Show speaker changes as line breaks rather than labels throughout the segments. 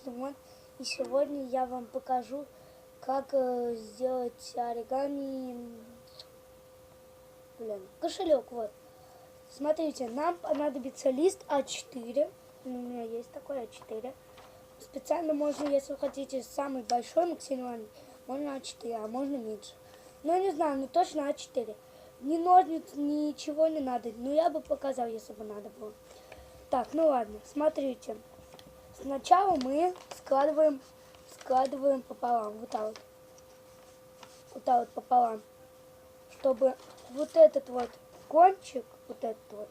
Тимон, и сегодня я вам покажу, как сделать оригами, кошелек. Вот, смотрите, нам понадобится лист А4, у меня есть такой А4. Специально можно, если вы хотите самый большой максимальный, можно А4, а можно меньше. Ну, я не знаю, но точно А4. Ни ножниц, ничего не надо. Но я бы показал, если бы надо было. Так, ну ладно, смотрите. Сначала мы складываем пополам, вот так вот пополам, чтобы вот этот вот кончик, вот этот вот,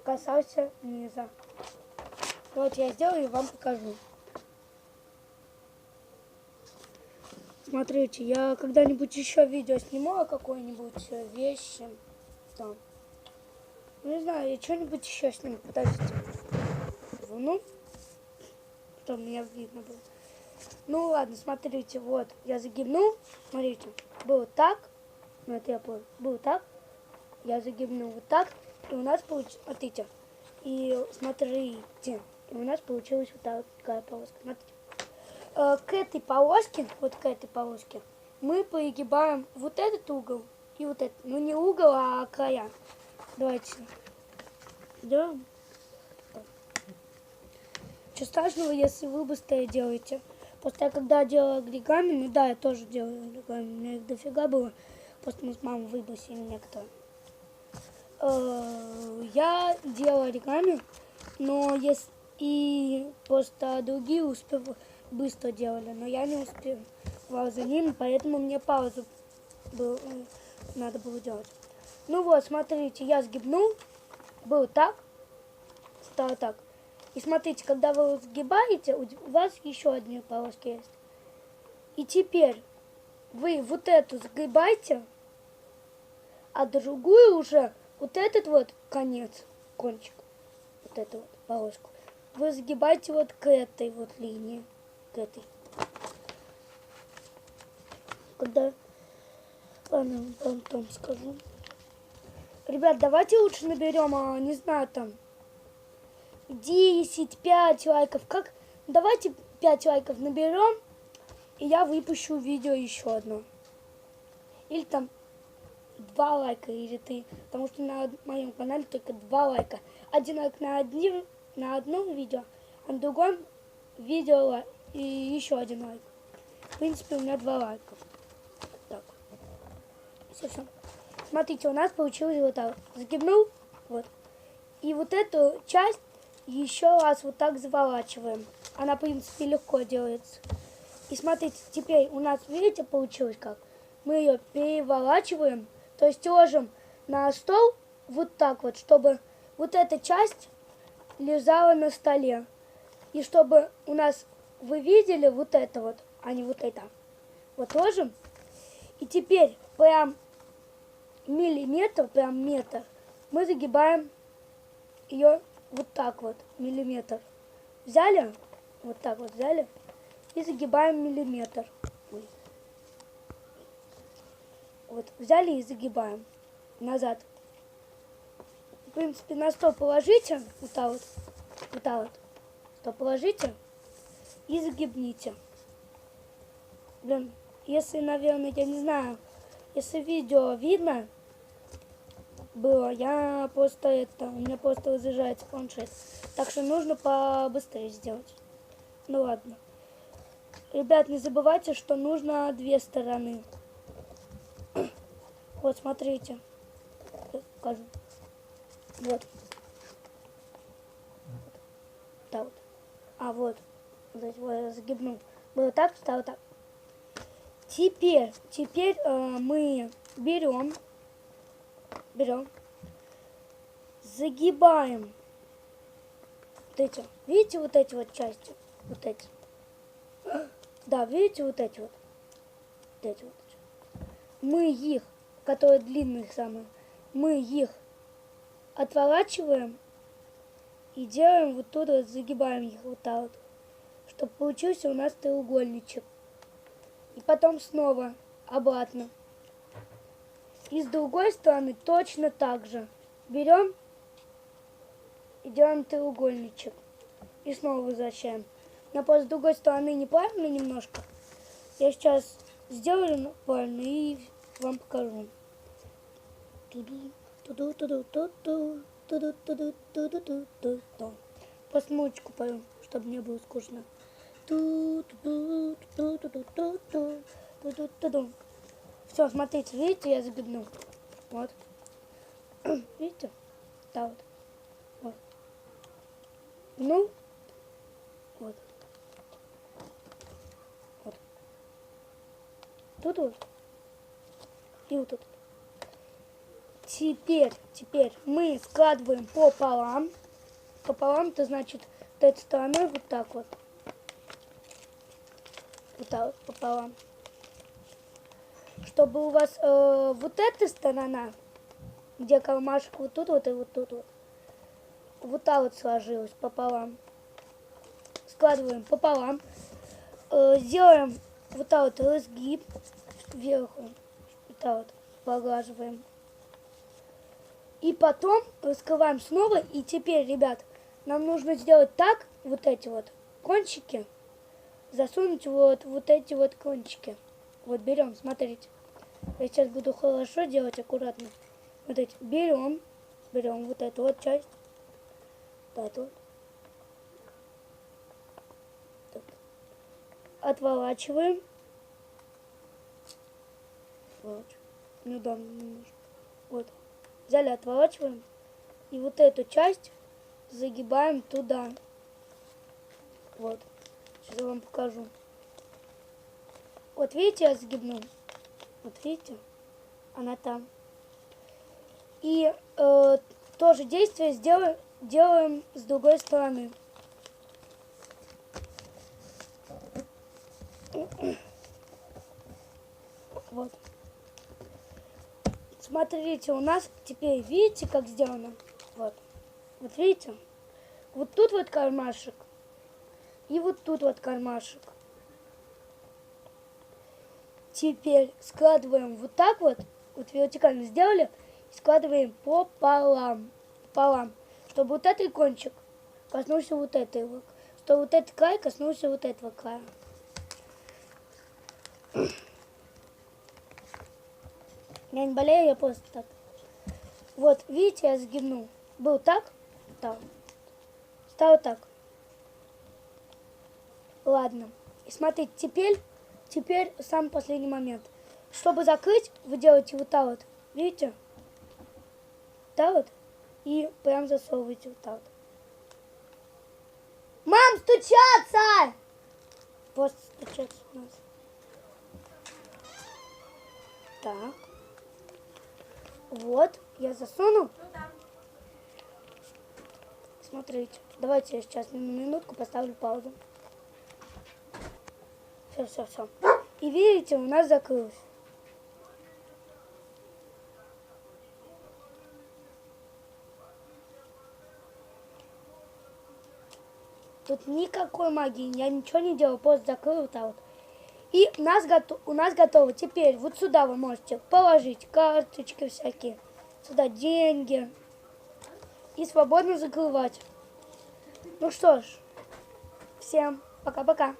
касался низа. Вот я сделаю и вам покажу. Смотрите, я когда-нибудь еще видео сниму о какой-нибудь вещи, там, не знаю, я что-нибудь еще сниму, подождите. Ну, чтобы меня видно было. Ну ладно, смотрите, вот, я загибнул, смотрите, было так, ну это я понял, было так, я загибнул вот так, и у нас получилось, смотрите, и у нас получилась вот такая полоска, смотрите. К этой полоске, вот к этой полоске, мы пригибаем вот этот угол и вот этот, ну не угол, а края. Давайте делаем. Ничего страшного, если вы быстрее делаете. Просто я когда делала оригами, ну да, я тоже делала оригами, у меня их дофига было, просто мы с мамой выбросили некоторые. Я делала оригами, но если и просто другие быстро делали, но я не успевала за ними, поэтому мне паузу надо было делать. Ну вот, смотрите, я сгибнул, был так, стало так. И смотрите, когда вы сгибаете, у вас еще одни полоски есть. И теперь вы вот эту сгибаете, а другую уже, вот этот вот конец, кончик, вот эту вот полоску, вы сгибаете вот к этой вот линии, к этой. Когда, ладно, потом скажу. Ребят, давайте лучше наберем, не знаю, там, 10, 5 лайков. Давайте 5 лайков наберем, и я выпущу видео еще одно. Или там 2 лайка, или 3. Потому что на моем канале только 2 лайка. 1 лайк на одном видео, а на другом видео и еще 1 лайк. В принципе, у меня 2 лайка. Так. Все. Смотрите, у нас получилось вот так. Загибнул. Вот. И вот эту часть еще раз вот так заворачиваем. Она, в принципе, легко делается. И смотрите, теперь у нас, видите, получилось как? Мы ее переворачиваем, то есть ложим на стол вот так вот, чтобы вот эта часть лежала на столе. И чтобы у нас, вы видели вот это вот, а не вот это. Вот ложим. И теперь прям миллиметр, прям метр, мы загибаем ее вот так вот, миллиметр. Взяли, вот так вот взяли, и загибаем миллиметр. Вот, взяли и загибаем назад. В принципе, на стол положите, вот так вот, стол положите и загибните. Блин, если, наверное, я не знаю, если видео видно было, я просто у меня просто разряжается планшет. Так что нужно побыстрее сделать. Ну ладно. Ребят, не забывайте, что нужно 2 стороны. Вот, смотрите. Покажу. Вот. Так вот. А вот. Здесь вот загибнул. Было так, стало так. Теперь мы берем, загибаем вот эти, видите, вот эти вот части, вот эти, да, видите, вот эти вот, мы их, которые длинные самые, мы их отворачиваем и делаем вот тут вот, загибаем их вот так вот, чтобы получился у нас треугольничек. И потом снова обратно. И с другой стороны точно так же. Берем и делаем треугольничек. И снова возвращаем. но просто с другой стороны неправильно немножко. Я сейчас сделаю правильно и вам покажу. Просто музычку пою, чтобы не было скучно. Все, смотрите, видите, я загибну. Вот. Видите? Да, вот. Вот. Ну, вот. Вот. Тут вот. И вот тут. Теперь мы складываем пополам. Пополам, это значит, с этой стороны вот так вот. Вот так вот пополам. Чтобы у вас вот эта сторона, где кармашек вот тут вот и вот тут вот, вот так вот сложилась пополам. Складываем пополам. Сделаем вот так вот разгиб вверху. Вот так вот поглаживаем. И потом раскрываем снова. И теперь, ребят, нам нужно сделать так, вот эти вот кончики, засунуть вот эти вот кончики. Вот берем, смотрите. Я сейчас буду хорошо делать, аккуратно. Вот эти берем вот эту вот часть. Вот эту вот. Отворачиваем. Вот. Неудобно немножко. Вот. Взяли, отворачиваем. И вот эту часть загибаем туда. Вот. Сейчас я вам покажу. Вот видите, я загибну. Вот видите? Она там. И то же действие делаем с другой стороны. Вот. Смотрите, у нас теперь, видите, как сделано? Вот. Вот видите? Вот тут вот кармашек. И вот тут вот кармашек. Теперь складываем вот так вот. Вот вертикально сделали. Складываем пополам. Чтобы вот этот кончик коснулся вот этого. Чтобы вот этот край коснулся вот этого края. Я не болею, я просто так. Вот, видите, я сгибнул. Был так, так. Стал так. Ладно. И смотрите, теперь самый последний момент. Чтобы закрыть, вы делаете вот так вот. Видите? Так вот. И прям засовываете вот так вот. Мам, стучаться! Просто стучаться у нас. Так. Вот, я засунул. Смотрите. Давайте я сейчас на минутку поставлю паузу. Все. И видите, у нас закрылось. Тут никакой магии, я ничего не делал, просто закрыл вот так вот. И у нас готово. Теперь вот сюда вы можете положить карточки всякие, сюда деньги и свободно закрывать. Ну что ж, всем пока-пока.